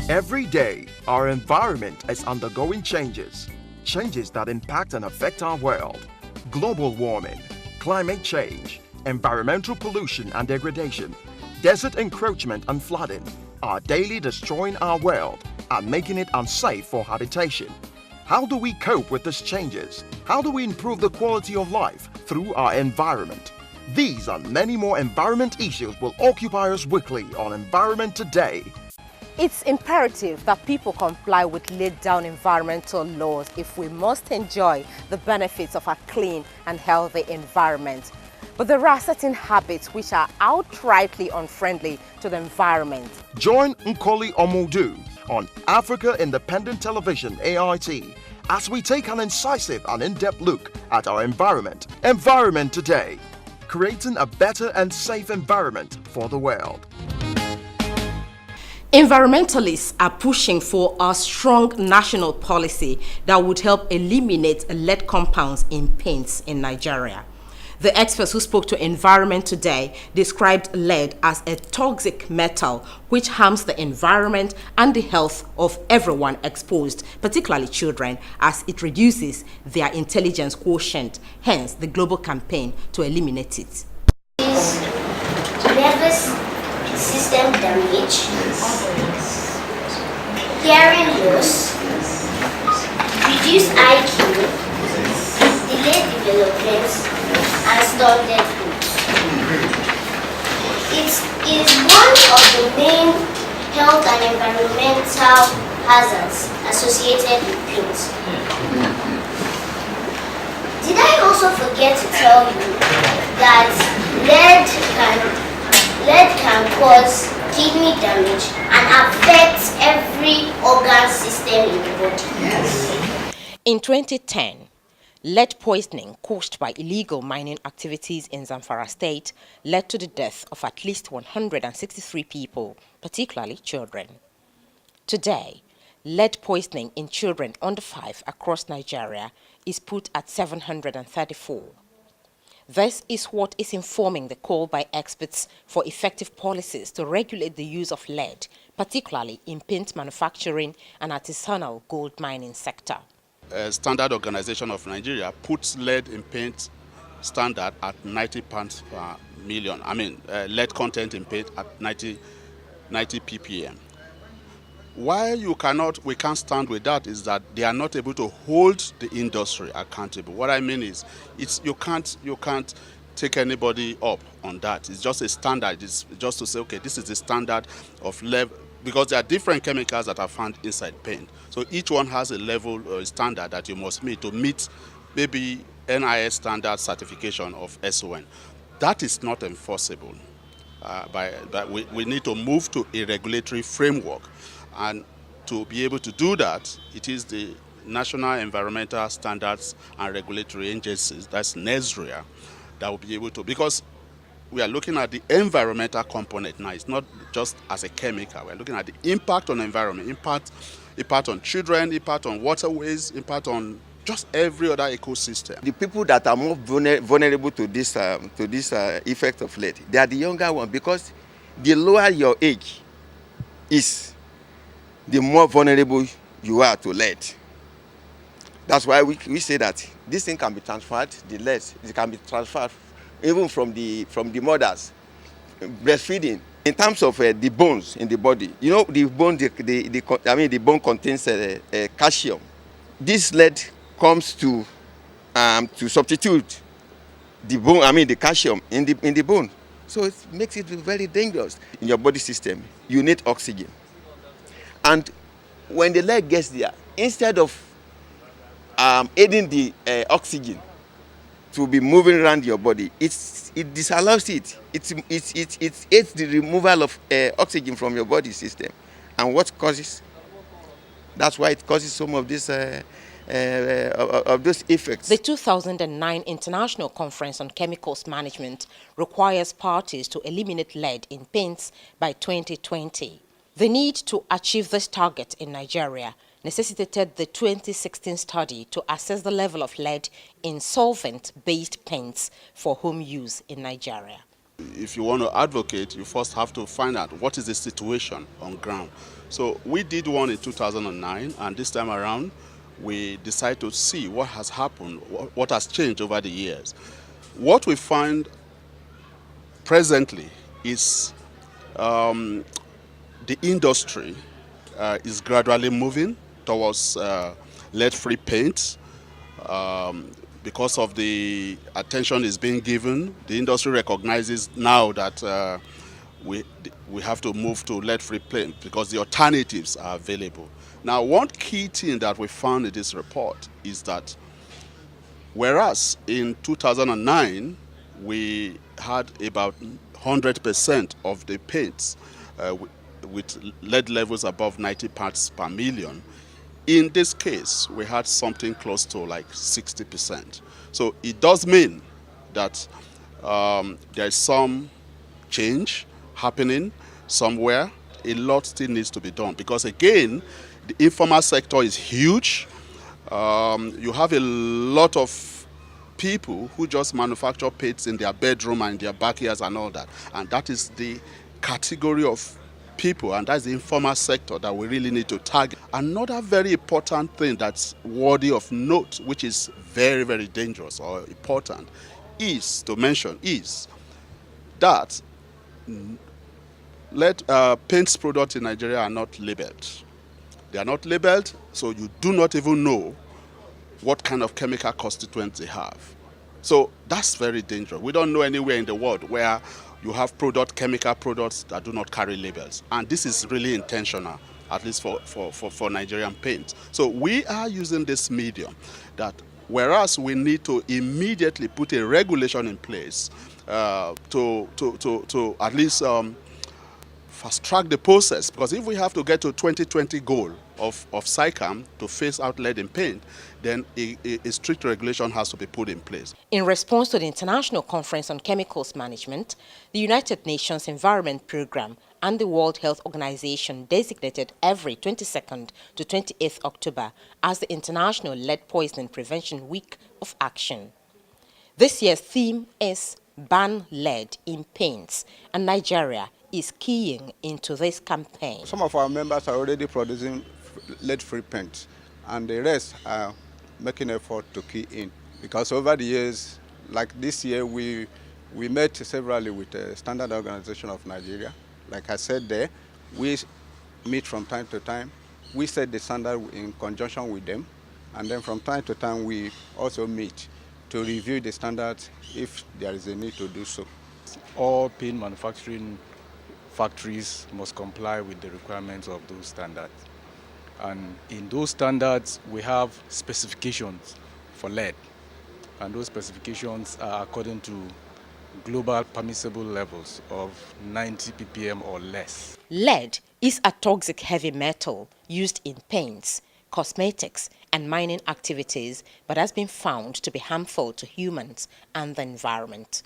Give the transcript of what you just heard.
Every day, our environment is undergoing changes. Changes that impact and affect our world. Global warming, climate change, environmental pollution and degradation, desert encroachment and flooding are daily destroying our world and making it unsafe for habitation. How do we cope with these changes? How do we improve the quality of life through our environment? These and many more environment issues will occupy us weekly on Environment Today. It's imperative that people comply with laid down environmental laws if we must enjoy the benefits of a clean and healthy environment. But there are certain habits which are outrightly unfriendly to the environment. Join Nkoli Omodu on Africa Independent Television AIT as we take an incisive and in-depth look at our environment. Environment Today, creating a better and safe environment for the world. Environmentalists are pushing for a strong national policy that would help eliminate lead compounds in paints in Nigeria. The experts who spoke to Environment Today described lead as a toxic metal which harms the environment and the health of everyone exposed, particularly children, as it reduces their intelligence quotient, hence the global campaign to eliminate it. Nervous system damage, hearing loss, reduced IQ, delayed development, and stunted growth. It is one of the main health and environmental hazards associated with paint. Did I also forget to tell you that lead can cause kidney damage and affect every organ system in the body? Yes. In 2010, lead poisoning caused by illegal mining activities in Zamfara State led to the death of at least 163 people, particularly children. Today, lead poisoning in children under 5 across Nigeria is put at 734. This is what is informing the call by experts for effective policies to regulate the use of lead, particularly in paint manufacturing and artisanal gold mining sector. Standard Organization of Nigeria puts lead in paint standard at 90 pounds per million. Lead content in paint at 90 ppm. Why we can't stand with that is that they are not able to hold the industry accountable. What I mean is, you can't take anybody up on that. It's just a standard. It's just to say, okay, this is the standard of level, because there are different chemicals that are found inside paint. So each one has a level or a standard that you must meet to meet maybe NIS standard certification of SON. That is not enforceable. We need to move to a regulatory framework. And to be able to do that, it is the National Environmental Standards and Regulatory Agencies, that's NESRIA, that will be able to, because we are looking at the environmental component now. It's not just as a chemical. We're looking at the impact on the environment, impact on children, impact on waterways, impact on just every other ecosystem. The people that are more vulnerable to this effect of lead, they are the younger ones, because the lower your age is, the more vulnerable you are to lead. That's why we say that this thing can be transferred, the lead, it can be transferred even from the mothers breastfeeding. In terms of the bones in the body, you know, the bone contains calcium. This lead comes to substitute the bone, the calcium in the bone. So it makes it very dangerous. In your body system, you need oxygen. And when the lead gets there, instead of aiding the oxygen to be moving around your body, it disallows it. It aids the removal of oxygen from your body system. And what causes? That's why it causes some of this of those effects. The 2009 International Conference on Chemicals Management requires parties to eliminate lead in paints by 2020. The need to achieve this target in Nigeria necessitated the 2016 study to assess the level of lead in solvent-based paints for home use in Nigeria. If you want to advocate, you first have to find out what is the situation on ground. So we did one in 2009, and this time around, we decided to see what has happened, what has changed over the years. What we find presently is the industry is gradually moving towards lead-free paint. Because of the attention is being given, the industry recognizes now that we have to move to lead-free paint because the alternatives are available. Now, one key thing that we found in this report is that whereas in 2009 we had about 100% of the paints with lead levels above 90 parts per million, in this case, we had something close to like 60%. So it does mean that there is some change happening somewhere. A lot still needs to be done because, again, the informal sector is huge. You have a lot of people who just manufacture paints in their bedroom and their backyards and all that. And that is the category of people, and that's the informal sector that we really need to target. Another very important thing that's worthy of note, which is very, very dangerous or important, is to mention is that paints products in Nigeria are not labeled. They are not labeled, so you do not even know what kind of chemical constituents they have. So that's very dangerous. We don't know anywhere in the world where you have chemical products that do not carry labels. And this is really intentional, at least for Nigerian paint. So we are using this medium that whereas we need to immediately put a regulation in place to at least fast track the process, because if we have to get to 2020 goal of SICAM to phase out lead in paint, then a strict regulation has to be put in place. In response to the International Conference on Chemicals Management, the United Nations Environment Programme and the World Health Organization designated every 22nd to 28th October as the International Lead Poisoning Prevention Week of Action. This year's theme is Ban Lead in Paints, and Nigeria is keying into this campaign. Some of our members are already producing lead-free paint, and the rest are making effort to key in. Because over the years, like this year, we met severally with the Standard Organization of Nigeria. Like I said there, we meet from time to time. We set the standard in conjunction with them, and then from time to time we also meet to review the standards if there is a need to do so. All paint manufacturing factories must comply with the requirements of those standards. And in those standards, we have specifications for lead. And those specifications are according to global permissible levels of 90 ppm or less. Lead is a toxic heavy metal used in paints, cosmetics, and mining activities, but has been found to be harmful to humans and the environment.